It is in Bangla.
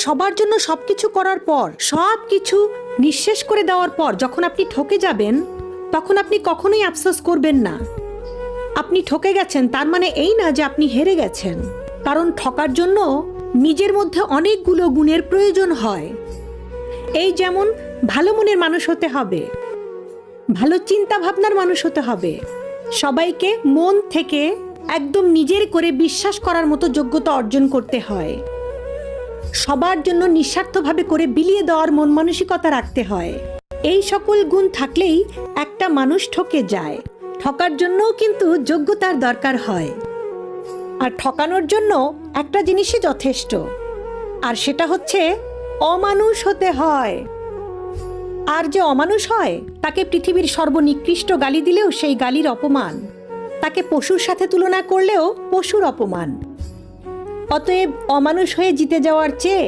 সবার জন্য সবকিছু করার পর, সবকিছু নিঃশেষ করে দেওয়ার পর যখন আপনি ঠকে যাবেন, তখন আপনি কখনোই আফসোস করবেন না। আপনি ঠকে গেছেন তার মানে এই না যে আপনি হেরে গেছেন, কারণ ঠকার জন্য নিজের মধ্যে অনেকগুলো গুণের প্রয়োজন হয়। এই যেমন ভালো মনের মানুষ হতে হবে, ভালো চিন্তা ভাবনার মানুষ হতে হবে, সবাইকে মন থেকে একদম নিজের করে বিশ্বাস করার মতো যোগ্যতা অর্জন করতে হয়, সবার জন্য নিঃস্বার্থভাবে করে বিলিয়ে দেওয়ার মন মানসিকতা রাখতে হয়। এই সকল গুণ থাকলেই একটা মানুষ ঠকে যায়। ঠকার জন্যও কিন্তু যোগ্যতার দরকার হয়, আর ঠকানোর জন্য একটা জিনিসই যথেষ্ট, আর সেটা হচ্ছে অমানুষ হতে হয়। আর যে অমানুষ হয় তাকে পৃথিবীর সর্বনিকৃষ্ট গালি দিলেও সেই গালির অপমান, তাকে পশুর সাথে তুলনা করলেও পশুর অপমান। অতএব অমানুষ হয়ে জিতে যাওয়ার চেয়ে